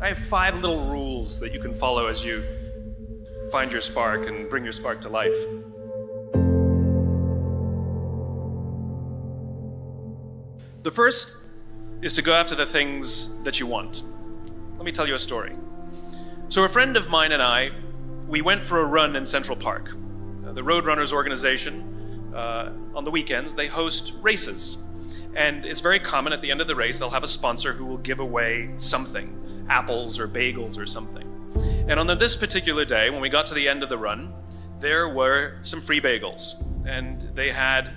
I have 5 little rules that you can follow as you find your spark and bring your spark to life. The first is to go after the things that you want. Let me tell you a story. So a friend of mine and I, we went for a run in Central Park. The Roadrunners organization, on the weekends, they host races. And it's very common at the end of the race, they'll have a sponsor who will give away something, apples or bagels or something. And on this particular day, when we got to the end of the run, there were some free bagels. And they had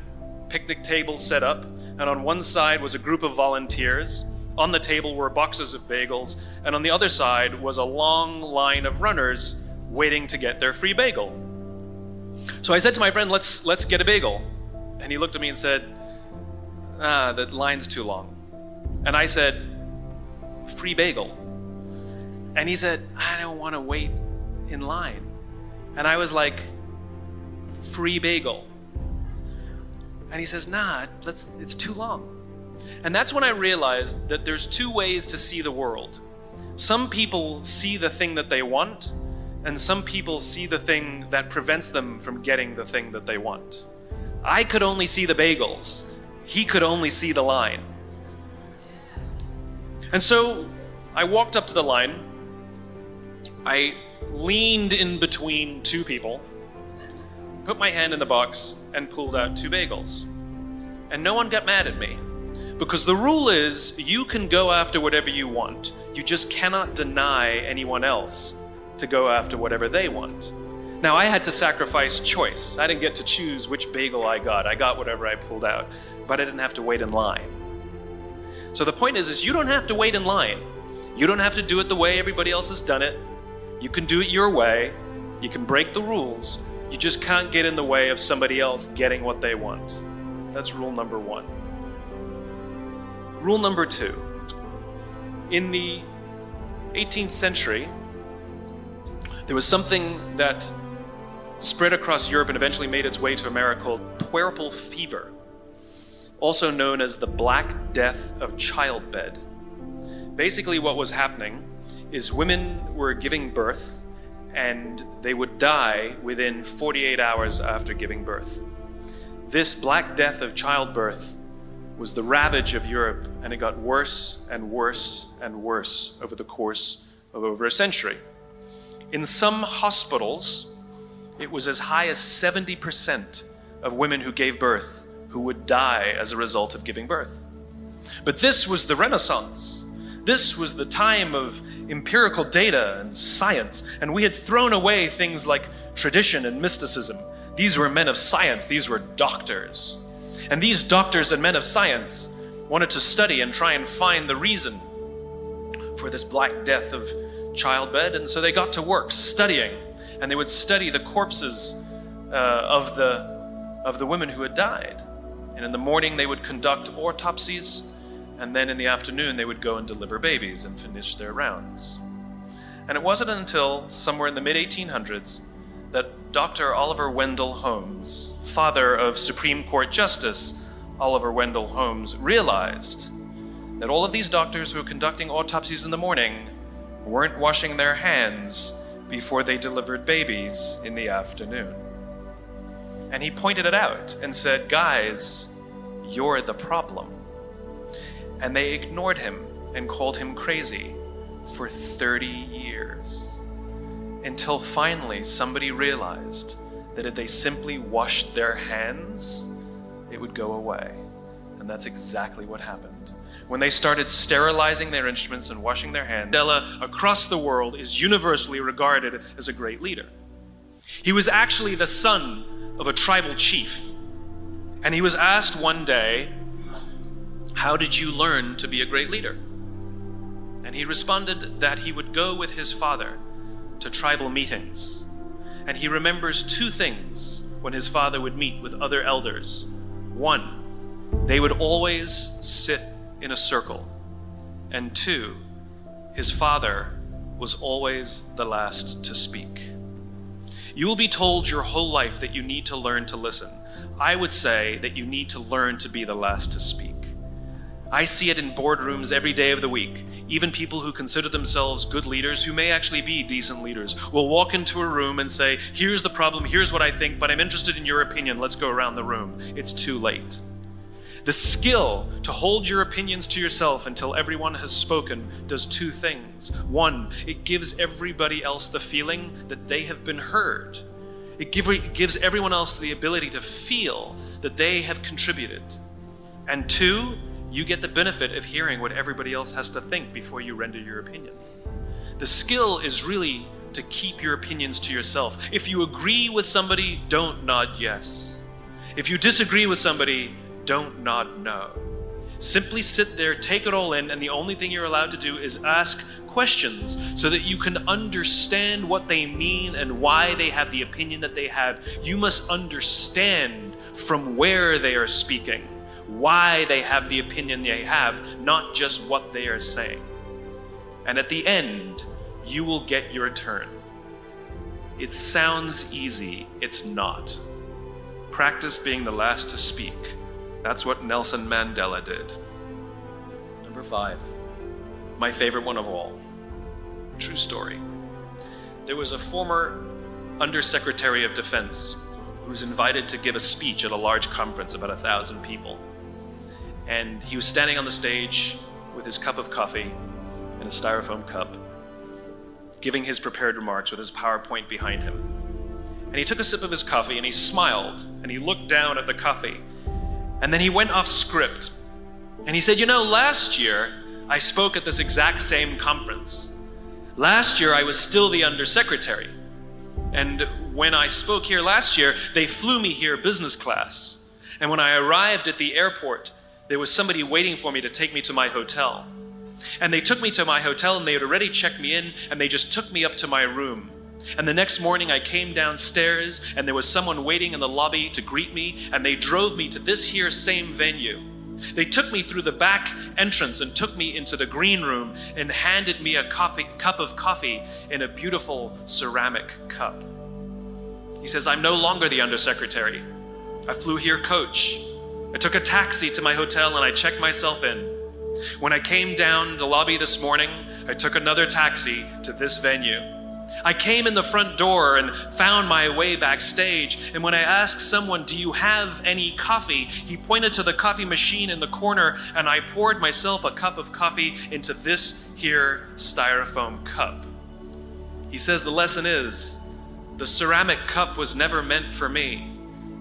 picnic tables set up, and on one side was a group of volunteers. On the table were boxes of bagels, and on the other side was a long line of runners waiting to get their free bagel. So I said to my friend, let's get a bagel. And he looked at me and said, the line's too long. And I said, free bagel. And he said, I don't want to wait in line. And I was like, free bagel. And he says, nah, it's too long. And that's when I realized that there's 2 ways to see the world. Some people see the thing that they want, and some people see the thing that prevents them from getting the thing that they want. I could only see the bagels. He could only see the line. And so I walked up to the line. I leaned in between 2 people, put my hand in the box, and pulled out 2 bagels. And no one got mad at me. Because the rule is, you can go after whatever you want. You just cannot deny anyone else to go after whatever they want. Now, I had to sacrifice choice. I didn't get to choose which bagel I got. I got whatever I pulled out, but I didn't have to wait in line. So the point is you don't have to wait in line. You don't have to do it the way everybody else has done it. You can do it your way. You can break the rules. You just can't get in the way of somebody else getting what they want. That's rule number 1. Rule number 2. In the 18th century, there was something that spread across Europe and eventually made its way to America called puerperal fever, also known as the Black Death of Childbed. Basically what was happening is women were giving birth and they would die within 48 hours after giving birth. This Black Death of childbirth was the ravage of Europe, and it got worse and worse and worse over the course of over a century. In some hospitals, it was as high as 70% of women who gave birth who would die as a result of giving birth. But this was the Renaissance. This was the time of empirical data and science, and we had thrown away things like tradition and mysticism. These were men of science, these were doctors. And these doctors and men of science wanted to study and try and find the reason for this Black Death of childbed, and so they got to work studying, and they would study the corpses of the women who had died. And in the morning they would conduct autopsies, and then in the afternoon they would go and deliver babies and finish their rounds. And it wasn't until somewhere in the mid-1800s that Dr. Oliver Wendell Holmes, father of Supreme Court Justice Oliver Wendell Holmes, realized that all of these doctors who were conducting autopsies in the morning weren't washing their hands before they delivered babies in the afternoon. And he pointed it out and said, guys, you're the problem. And they ignored him and called him crazy for 30 years. Until finally somebody realized that if they simply washed their hands, it would go away. And that's exactly what happened. When they started sterilizing their instruments and washing their hands, Mandela across the world is universally regarded as a great leader. He was actually the son of a tribal chief. And he was asked one day, how did you learn to be a great leader? And he responded that he would go with his father to tribal meetings. And he remembers 2 things when his father would meet with other elders. 1, they would always sit in a circle. And 2, his father was always the last to speak. You will be told your whole life that you need to learn to listen. I would say that you need to learn to be the last to speak. I see it in boardrooms every day of the week. Even people who consider themselves good leaders, who may actually be decent leaders, will walk into a room and say, here's the problem, here's what I think, but I'm interested in your opinion, let's go around the room. It's too late. The skill to hold your opinions to yourself until everyone has spoken does two things. One, it gives everybody else the feeling that they have been heard. It gives everyone else the ability to feel that they have contributed. And two, you get the benefit of hearing what everybody else has to think before you render your opinion. The skill is really to keep your opinions to yourself. If you agree with somebody, don't nod yes. If you disagree with somebody, don't nod no. Simply sit there, take it all in, and the only thing you're allowed to do is ask questions so that you can understand what they mean and why they have the opinion that they have. You must understand from where they are speaking, why they have the opinion they have, not just what they are saying. And at the end, you will get your turn. It sounds easy, it's not. Practice being the last to speak. That's what Nelson Mandela did. Number 5. My favorite one of all. True story. There was a former Undersecretary of Defense who was invited to give a speech at a large conference, about 1,000 people. And he was standing on the stage with his cup of coffee in a styrofoam cup, giving his prepared remarks with his PowerPoint behind him. And he took a sip of his coffee and he smiled and he looked down at the coffee. And then he went off script. And he said, last year I spoke at this exact same conference. Last year I was still the undersecretary. And when I spoke here last year, they flew me here business class. And when I arrived at the airport, there was somebody waiting for me to take me to my hotel. And they took me to my hotel and they had already checked me in and they just took me up to my room. And the next morning I came downstairs and there was someone waiting in the lobby to greet me and they drove me to this here same venue. They took me through the back entrance and took me into the green room and handed me a cup of coffee in a beautiful ceramic cup. He says, I'm no longer the undersecretary. I flew here coach. I took a taxi to my hotel and I checked myself in. When I came down the lobby this morning, I took another taxi to this venue. I came in the front door and found my way backstage, and when I asked someone, do you have any coffee? He pointed to the coffee machine in the corner, and I poured myself a cup of coffee into this here styrofoam cup. He says the lesson is, the ceramic cup was never meant for me.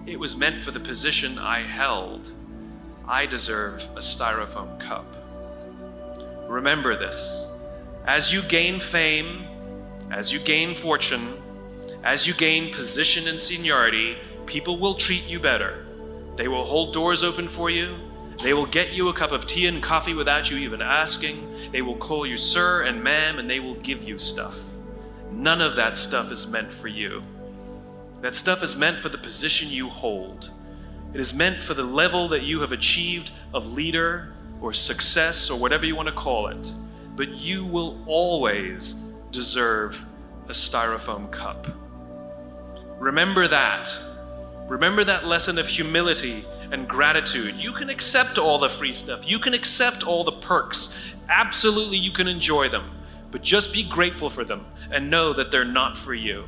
It was meant for the position I held. I deserve a styrofoam cup. Remember this. As you gain fame, as you gain fortune, as you gain position and seniority, people will treat you better. They will hold doors open for you. They will get you a cup of tea and coffee without you even asking. They will call you sir and ma'am, and they will give you stuff. None of that stuff is meant for you. That stuff is meant for the position you hold. It is meant for the level that you have achieved of leader or success or whatever you want to call it. But you will always deserve a styrofoam cup. Remember that. Remember that lesson of humility and gratitude. You can accept all the free stuff. You can accept all the perks. Absolutely, you can enjoy them. But just be grateful for them and know that they're not for you.